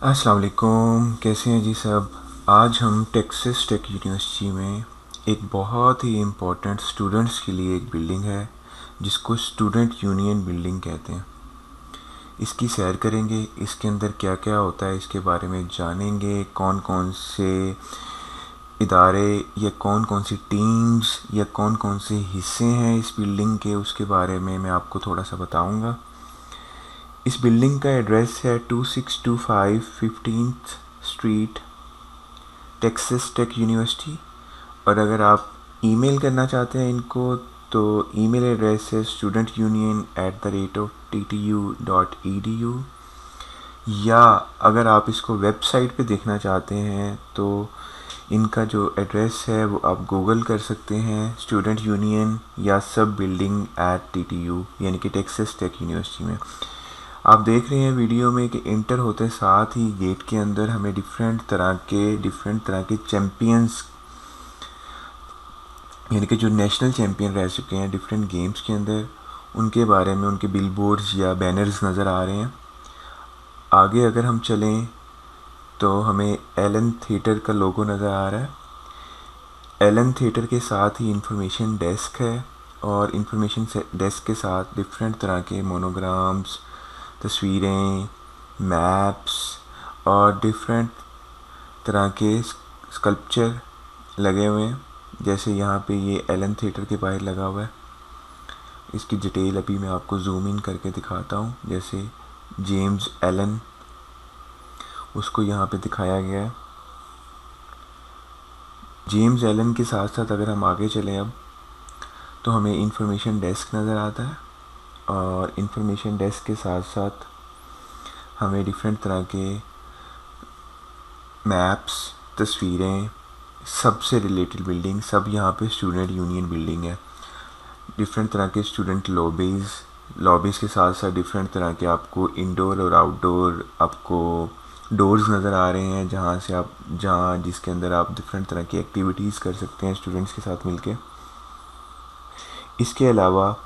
अस्सलाम वालेकुम, कैसे हैं जी सब। आज हम टेक्सास टेक यूनिवर्सिटी में एक बहुत ही इम्पोर्टेंट स्टूडेंट्स के लिए एक बिल्डिंग है जिसको स्टूडेंट यूनियन बिल्डिंग कहते हैं। इसकी सैर करेंगे, इसके अंदर क्या क्या होता है इसके बारे में जानेंगे, कौन कौन से इदारे या कौन कौन सी टीम्स या कौन कौन से हिस्से हैं इस बिल्डिंग के, उसके बारे में मैं आपको थोड़ा सा बताऊंगा। इस बिल्डिंग का एड्रेस है 2625 15th street, Texas take university. और अगर आप ईमेल करना चाहते हैं इनको तो ईमेल एड्रेस है studentunion@ttU.edu। या अगर आप इसको वेबसाइट पे देखना चाहते हैं तो इनका जो एड्रेस है वो आप गूगल कर सकते हैं, स्टूडेंट यूनियन या सब बिल्डिंग एट TTU यानी कि टेक्सास टेक यूनिवर्सिटी में। आप देख रहे हैं वीडियो में कि इंटर होते साथ ही गेट के अंदर हमें डिफरेंट तरह के चैम्पियंस यानी कि जो नेशनल चैम्पियन रह चुके हैं डिफरेंट गेम्स के अंदर, उनके बारे में उनके बिलबोर्ड्स या बैनर्स नज़र आ रहे हैं। आगे अगर हम चलें तो हमें एलन थिएटर का लोगो नज़र आ रहा है। एलन थिएटर के साथ ही इंफॉर्मेशन डेस्क है और इंफॉर्मेशन डेस्क के साथ डिफरेंट तरह के मोनोग्राम्स, तस्वीरें, मैप्स और डिफरेंट तरह के स्कल्पचर लगे हुए हैं। जैसे यहाँ पे ये एलन थिएटर के बाहर लगा हुआ है। इसकी डिटेल अभी मैं आपको जूम इन करके दिखाता हूँ। जैसे जेम्स एलन, उसको यहाँ पे दिखाया गया है। जेम्स एलन के साथ साथ अगर हम आगे चलें अब तो हमें इंफॉर्मेशन डेस्क नज़र आता है और इंफॉर्मेशन डेस्क के साथ साथ हमें डिफरेंट तरह के मैप्स, तस्वीरें, सबसे रिलेटेड बिल्डिंग, सब यहाँ पे स्टूडेंट यूनियन बिल्डिंग है। डिफरेंट तरह के स्टूडेंट लॉबीज़ के साथ साथ डिफरेंट तरह के आपको इंडोर और आउटडोर आपको डोर्स नज़र आ रहे हैं जहाँ जिसके अंदर आप डिफरेंट तरह की एक्टिविटीज़ कर सकते हैं स्टूडेंट्स के साथ मिलके। इसके अलावा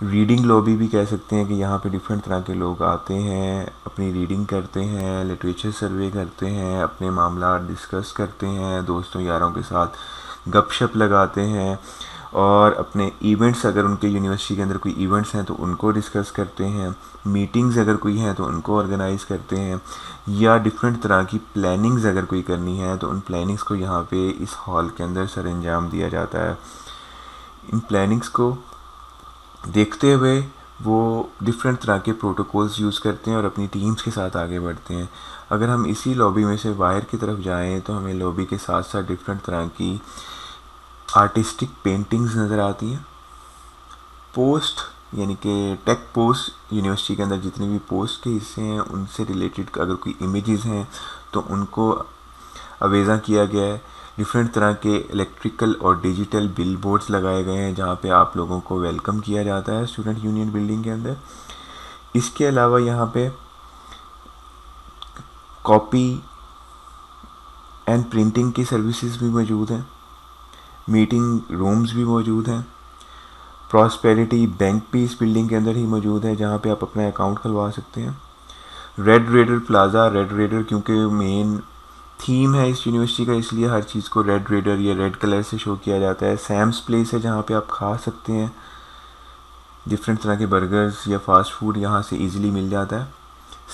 रीडिंग लॉबी भी कह सकते हैं कि यहाँ पे डिफरेंट तरह के लोग आते हैं, अपनी रीडिंग करते हैं, लिटरेचर सर्वे करते हैं, अपने मामला डिस्कस करते हैं, दोस्तों यारों के साथ गपशप लगाते हैं और अपने इवेंट्स, अगर उनके यूनिवर्सिटी के अंदर कोई इवेंट्स हैं तो उनको डिस्कस करते हैं, मीटिंग्स अगर कोई हैं तो उनको ऑर्गेनाइज़ करते हैं, या डिफरेंट तरह की प्लानिंग्स अगर कोई करनी है तो उन प्लानिंग्स को यहाँ पे इस हॉल के अंदर सर अंजाम दिया जाता है। इन प्लानिंग्स को देखते हुए वो डिफरेंट तरह के प्रोटोकॉल्स यूज़ करते हैं और अपनी टीम्स के साथ आगे बढ़ते हैं। अगर हम इसी लॉबी में से बाहर की तरफ जाएं तो हमें लॉबी के साथ साथ डिफरेंट तरह की आर्टिस्टिक पेंटिंग्स नज़र आती हैं। पोस्ट यानी कि टेक पोस्ट यूनिवर्सिटी के अंदर जितने भी पोस्ट के हिस्से हैं उनसे रिलेटेड अगर कोई इमेजेस हैं तो उनको अवेज़ा किया गया है। डिफरेंट तरह के इलेक्ट्रिकल और डिजिटल बिल बोर्ड्स लगाए गए हैं जहाँ पे आप लोगों को वेलकम किया जाता है स्टूडेंट यूनियन बिल्डिंग के अंदर। इसके अलावा यहाँ पे कॉपी एंड प्रिंटिंग की सर्विसेज भी मौजूद हैं, मीटिंग रूम्स भी मौजूद हैं। प्रॉस्पेरिटी बैंक भी इस बिल्डिंग के अंदर ही मौजूद है जहाँ पे आप अपना अकाउंट खुलवा सकते हैं। Red raider plaza, red raider क्योंकि मेन थीम है इस यूनिवर्सिटी का, इसलिए हर चीज़ को रेड रेडर या रेड कलर से शो किया जाता है। सैम्स प्लेस है जहाँ पे आप खा सकते हैं, डिफरेंट तरह के बर्गर्स या फास्ट फूड यहाँ से इजीली मिल जाता है।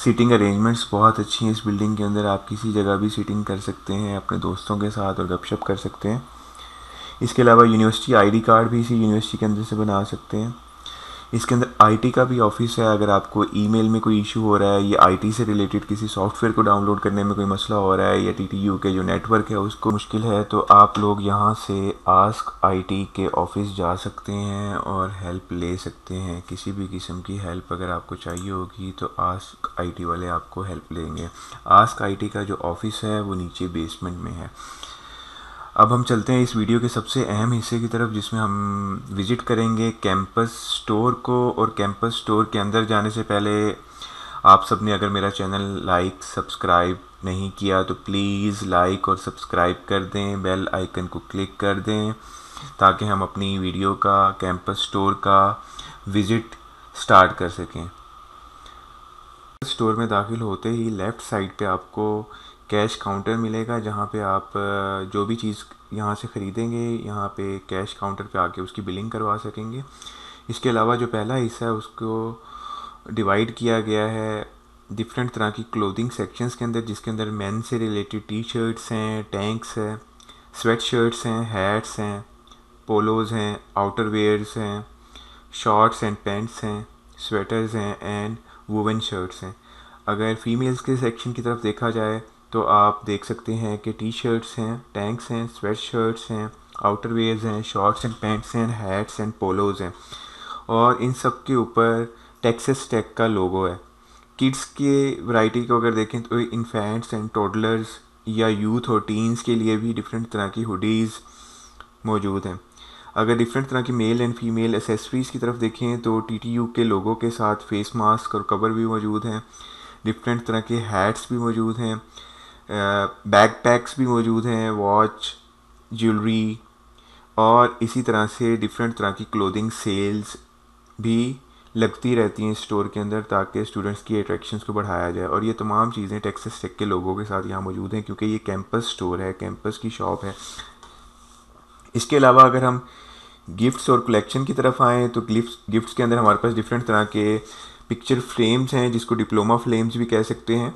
सीटिंग अरेंजमेंट्स बहुत अच्छी हैं इस बिल्डिंग के अंदर, आप किसी जगह भी सीटिंग कर सकते हैं अपने दोस्तों के साथ और गपशप कर सकते हैं। इसके अलावा यूनिवर्सिटी आईडी कार्ड भी इसी यूनिवर्सिटी के अंदर से बना सकते हैं। इसके अंदर आईटी का भी ऑफिस है। अगर आपको ईमेल में कोई इशू हो रहा है या आईटी से रिलेटेड किसी सॉफ्टवेयर को डाउनलोड करने में कोई मसला हो रहा है या टीटीयू के जो नेटवर्क है उसको मुश्किल है तो आप लोग यहाँ से आस्क आईटी के ऑफिस जा सकते हैं और हेल्प ले सकते हैं। किसी भी किस्म की हेल्प अगर आपको चाहिए होगी तो आस्क आईटी वाले आपको हेल्प लेंगे। आस्क आईटी का जो ऑफिस है वो नीचे बेसमेंट में है। अब हम चलते हैं इस वीडियो के सबसे अहम हिस्से की तरफ जिसमें हम विज़िट करेंगे कैंपस स्टोर को। और कैंपस स्टोर के अंदर जाने से पहले आप सब ने अगर मेरा चैनल लाइक सब्सक्राइब नहीं किया तो प्लीज़ लाइक और सब्सक्राइब कर दें, बेल आइकन को क्लिक कर दें ताकि हम अपनी वीडियो का कैंपस स्टोर का विज़िट स्टार्ट कर सकें। स्टोर में दाखिल होते ही लेफ़्ट साइड पे आपको कैश काउंटर मिलेगा, जहाँ पे आप जो भी चीज़ यहाँ से ख़रीदेंगे यहाँ पे कैश काउंटर पे आके उसकी बिलिंग करवा सकेंगे। इसके अलावा जो पहला हिस्सा है उसको डिवाइड किया गया है डिफरेंट तरह की क्लोथिंग सेक्शंस के अंदर, जिसके अंदर मेन से रिलेटेड टी शर्ट्स हैं, टैंक्स हैं, स्वेट शर्ट्स हैं, हैट्स हैं, पोलोज़ हैं, आउटर वेयर्स हैं, शॉर्ट्स एंड पैंट्स हैं, स्वेटर्स हैं एंड वुवन शर्ट्स हैं। अगर फीमेल्स के सेक्शन की तरफ देखा जाए तो आप देख सकते हैं कि टी शर्ट्स हैं, टैंक्स हैं, स्वेट शर्ट्स हैं, आउटर वेयर्स हैं, शॉर्ट्स एंड पैंट्स हैं, हैट्स एंड पोलोज़ हैं, और इन सब के ऊपर टेक्सास टेक का लोगो है। किड्स के वैरायटी को अगर देखें तो इन्फेंट्स एंड टोडलर्स या यूथ और टीन्स के लिए भी डिफरेंट तरह की हुडीज़ मौजूद हैं। अगर डिफरेंट तरह की मेल एंड फीमेल एसेसरीज़ की तरफ देखें तो टीटीयू के लोगों के साथ फेस मास्क और कवर भी मौजूद हैं, डिफरेंट तरह के हैट्स भी मौजूद हैं, बैक पैक्स भी मौजूद हैं, वॉच, ज्वेलरी, और इसी तरह से डिफरेंट तरह की क्लोथिंग सेल्स भी लगती रहती हैं स्टोर के अंदर, ताकि स्टूडेंट्स की अट्रैक्शंस को बढ़ाया जाए। और ये तमाम चीज़ें टेक्सास टेक के लोगों के साथ यहाँ मौजूद हैं, क्योंकि ये कैंपस स्टोर है, कैंपस की शॉप है। इसके अलावा अगर हम गिफ्ट्स और कलेक्शन की तरफ आएँ तो गिफ्ट्स के अंदर हमारे पास डिफरेंट तरह के पिक्चर फ्रेम्स हैं, जिसको डिप्लोमा फ्रेम्स भी कह सकते हैं,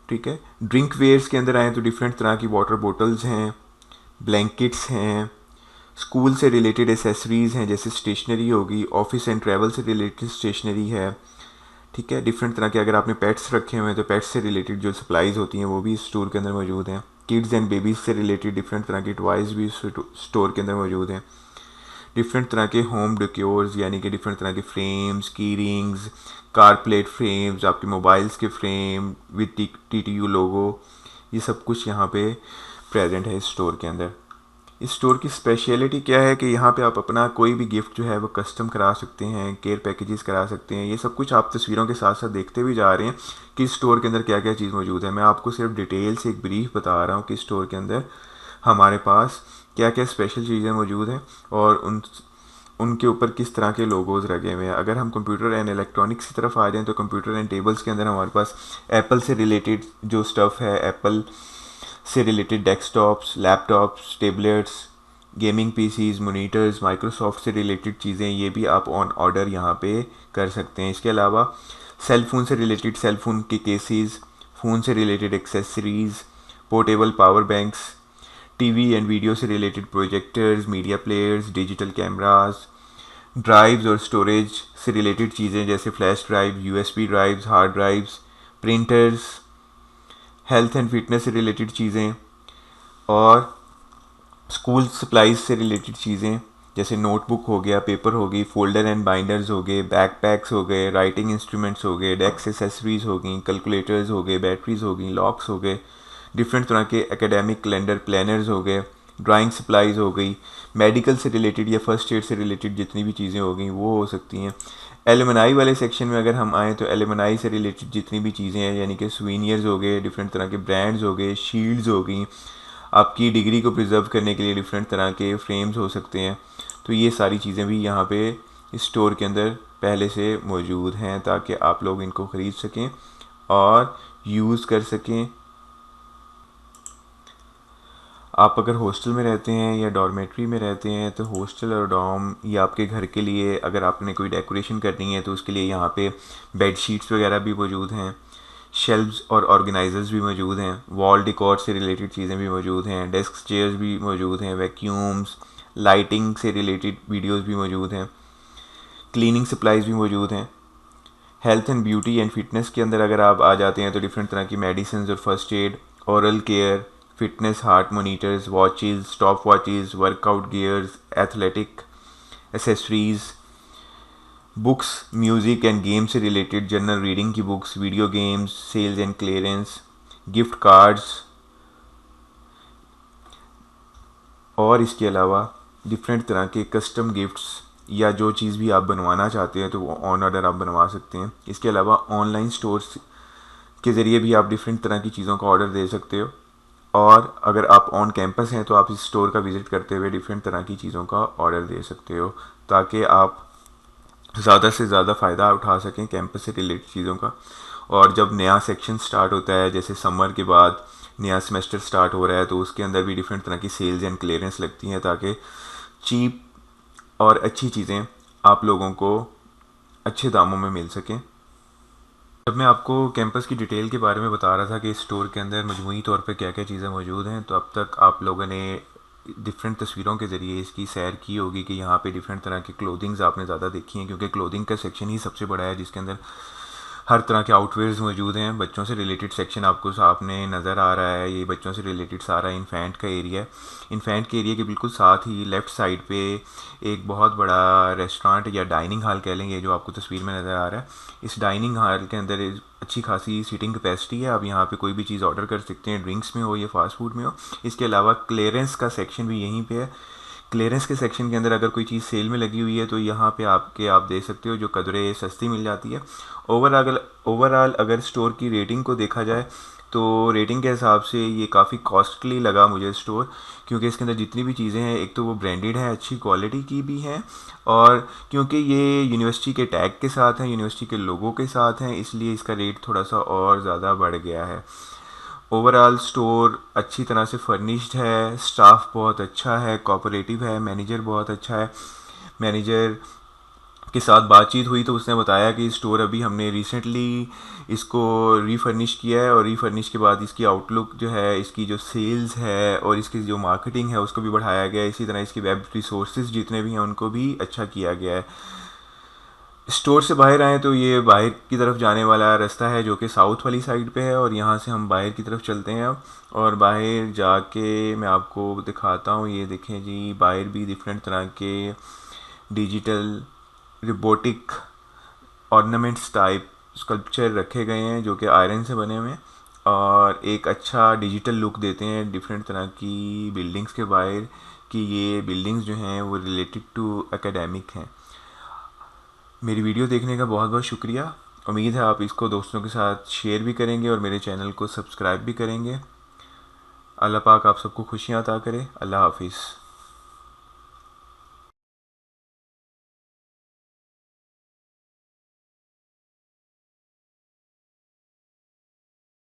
ठीक है। ड्रिंक वेयर्स के अंदर आएँ तो डिफरेंट तरह की वाटर बोटल्स हैं, ब्लैंकेट्स हैं, स्कूल से रिलेटेड एसेसरीज़ हैं जैसे स्टेशनरी होगी, ऑफिस एंड ट्रैवल से रिलेटेड स्टेशनरी है, ठीक है। डिफरेंट तरह के अगर आपने पेट्स रखे हुए हैं तो पेट्स से रिलेटेड जो सप्लाईज़ होती हैं वो भी स्टोर के अंदर मौजूद हैं। किड्स एंड बेबीज़ से रिलेटेड डिफरेंट तरह के टॉयज़ भी स्टोर के अंदर मौजूद हैं। डिफरेंट तरह के होम डेकोर्स यानी कि डिफरेंट तरह के फ्रेम्स, की रिंग्स, कार प्लेट फ्रेम्स, आपके मोबाइल्स के फ्रेम विद टीटीयू लोगो, ये सब कुछ यहाँ पे प्रेजेंट है इस स्टोर के अंदर। इस स्टोर की स्पेशलिटी क्या है कि यहाँ पे आप अपना कोई भी गिफ्ट जो है वो कस्टम करा सकते हैं, केयर पैकेजेस करा सकते हैं। ये सब कुछ आप तस्वीरों के साथ साथ देखते भी जा रहे हैं कि इस स्टोर के अंदर क्या क्या चीज़ मौजूद है। मैं आपको सिर्फ डिटेल से एक ब्रीफ बता रहा हूँ कि स्टोर के अंदर हमारे पास क्या क्या स्पेशल चीज़ें मौजूद हैं और उनके ऊपर किस तरह के लोगोज़ लगे हुए हैं। अगर हम कंप्यूटर एंड इलेक्ट्रॉनिक्स की तरफ आ जाएँ तो कंप्यूटर एंड टेबल्स के अंदर हमारे पास एप्पल से रिलेटेड जो स्टफ़ है, एप्पल से related desktops, laptops, tablets, gaming PCs, monitors, Microsoft से रिलेटेड चीज़ें, ये भी आप ऑन ऑर्डर यहाँ पे कर सकते हैं। इसके अलावा सेल फ़ोन से रिलेटेड सेल फ़ोन के केसेस, फ़ोन से related accessories, portable power banks, TV and video से related projectors, media players, digital cameras, drives और स्टोरेज से रिलेटेड चीज़ें जैसे flash drive, USB drives, hard drives, printers, health and fitness से related चीज़ें, और स्कूल सप्लाइज से रिलेटेड चीज़ें जैसे नोटबुक हो गया, पेपर हो गई, फोल्डर एंड बाइंडर्स हो गए, बैकपैक्स हो गए, राइटिंग इंस्ट्रूमेंट्स हो गए, डेस्क एसेसरीज हो गई, कैलकुलेटर्स हो गए, बैटरीज हो गई, लॉक्स हो गए, डिफरेंट तरह के एकेडमिक कैलेंडर प्लानर्स हो गए, ड्राइंग सप्लाइज हो गई, मेडिकल से रिलेटेड या फर्स्ट एड से रिलेटेड जितनी भी चीज़ें हो गई वो हो सकती हैं। एलुमनाई वाले सेक्शन में अगर हम आएँ तो एलुमनाई से रिलेटेड जितनी भी चीज़ें हैं यानी कि सुवीनियर्स हो गए, डिफरेंट तरह के ब्रांड्स हो गए, शील्ड्स हो गई, आपकी डिग्री को प्रिजर्व करने के लिए डिफरेंट तरह के फ्रेम्स हो सकते हैं। तो ये सारी चीज़ें भी यहाँ पे इस स्टोर के अंदर पहले से मौजूद हैं ताकि आप लोग इनको ख़रीद सकें और यूज़ कर सकें। आप अगर हॉस्टल में रहते हैं या डॉर्मेट्री में रहते हैं तो हॉस्टल और डॉर्म या आपके घर के लिए अगर आपने कोई डेकोरेशन करनी है तो उसके लिए यहाँ पे बेड शीट्स वगैरह भी मौजूद हैं, शेल्व्स और ऑर्गेनाइजर्स भी मौजूद हैं, वॉल डिकॉर से रिलेटेड चीज़ें भी मौजूद हैं, डेस्क चेयर्स भी मौजूद हैं, वैक्यूम्स, लाइटिंग से रिलेटेड वीडियोस भी मौजूद हैं, क्लीनिंग सप्लाइज भी मौजूद हैं। Health and beauty and fitness के अंदर अगर आप आ जाते हैं तो डिफरेंट तरह की मेडिसिन और first aid, oral care, fitness, heart monitors, watches, stop watches, workout gears, athletic accessories, books, music and game से रिलेटेड जनरल रीडिंग की books, video games, sales and clearance, gift cards, और इसके अलावा different तरह के custom gifts या जो चीज़ भी आप बनवाना चाहते हैं तो वो ऑन ऑर्डर आप बनवा सकते हैं। इसके अलावा ऑनलाइन स्टोर्स के ज़रिए भी आप डिफरेंट तरह की चीज़ों का ऑर्डर दे सकते हो, और अगर आप ऑन कैंपस हैं तो आप इस स्टोर का विज़िट करते हुए डिफरेंट तरह की चीज़ों का ऑर्डर दे सकते हो ताकि आप ज़्यादा से ज़्यादा फ़ायदा उठा सकें कैंपस से रिलेटेड चीज़ों का। और जब नया सेक्शन स्टार्ट होता है, जैसे समर के बाद नया सेमेस्टर स्टार्ट हो रहा है, तो उसके अंदर भी डिफरेंट तरह की सेल्स एंड क्लियरेंस लगती हैं ताकि चीप और अच्छी चीज़ें आप लोगों को अच्छे दामों में मिल सकें। जब मैं आपको कैंपस की डिटेल के बारे में बता रहा था कि इस स्टोर के अंदर मजमूई तौर पे क्या क्या चीज़ें मौजूद हैं, तो अब तक आप लोगों ने डिफरेंट तस्वीरों के ज़रिए इसकी सैर की होगी कि यहाँ पे डिफरेंट तरह की क्लोथिंग्स आपने ज़्यादा देखी हैं, क्योंकि क्लोथिंग का सेक्शन ही सबसे बड़ा है जिसके अंदर हर तरह के आउटवेयर्स मौजूद हैं। बच्चों से रिलेटेड सेक्शन आपको सामने नज़र आ रहा है, ये बच्चों से रिलेटेड सारा इन्फेंट का एरिया है। इन्फेंट के एरिया के बिल्कुल साथ ही लेफ़्ट साइड पे एक बहुत बड़ा रेस्टोरेंट या डाइनिंग हॉल कह लेंगे, जो आपको तस्वीर में नज़र आ रहा है। इस डाइनिंग हॉल के अंदर अच्छी खासी सीटिंग कैपेसिटी है, आप यहाँ पे कोई भी चीज़ ऑर्डर कर सकते हैं, ड्रिंक्स में हो या फास्ट फूड में हो। इसके अलावा क्लियरेंस का सेक्शन भी यहीं पे है। क्लियरेंस के सेक्शन के अंदर अगर कोई चीज़ सेल में लगी हुई है तो यहाँ पे आप दे सकते हो, जो कदरे सस्ती मिल जाती है। ओवरऑल अगर स्टोर की रेटिंग को देखा जाए तो रेटिंग के हिसाब से ये काफ़ी कॉस्टली लगा मुझे स्टोर, क्योंकि इसके अंदर जितनी भी चीज़ें हैं, एक तो वो ब्रांडेड है, अच्छी क्वालिटी की भी हैं, और क्योंकि ये यूनिवर्सिटी के टैग के साथ हैं, यूनिवर्सिटी के लोगों के साथ हैं, इसलिए इसका रेट थोड़ा सा और ज़्यादा बढ़ गया है। ओवरऑल स्टोर अच्छी तरह से फर्निश्ड है, स्टाफ बहुत अच्छा है, कोऑपरेटिव है, मैनेजर बहुत अच्छा है। मैनेजर के साथ बातचीत हुई तो उसने बताया कि स्टोर अभी हमने रिसेंटली इसको रीफर्निश किया है, और रीफर्निश के बाद इसकी आउटलुक जो है, इसकी जो सेल्स है और इसकी जो मार्केटिंग है उसको भी बढ़ाया गया है। इसी तरह इसकी वेब रिसोर्सेज जितने भी हैं उनको भी अच्छा किया गया है। स्टोर से बाहर आए तो ये बाहर की तरफ जाने वाला रास्ता है जो कि साउथ वाली साइड पे है, और यहाँ से हम बाहर की तरफ चलते हैं अब। और बाहर जाके मैं आपको दिखाता हूँ, ये देखें जी, बाहर भी डिफरेंट तरह के digital robotic ornaments type sculpture रखे गए हैं जो कि आयरन से बने हुए हैं, और एक अच्छा डिजिटल लुक देते हैं डिफरेंट तरह की बिल्डिंग्स के बाहर, कि ये बिल्डिंग्स जो हैं वो रिलेटेड टू एकेडमिक हैं। मेरी वीडियो देखने का बहुत बहुत शुक्रिया। उम्मीद है आप इसको दोस्तों के साथ शेयर भी करेंगे और मेरे चैनल को सब्सक्राइब भी करेंगे। अल्लाह पाक आप सबको खुशियाँ अता करे। अल्लाह हाफिज़।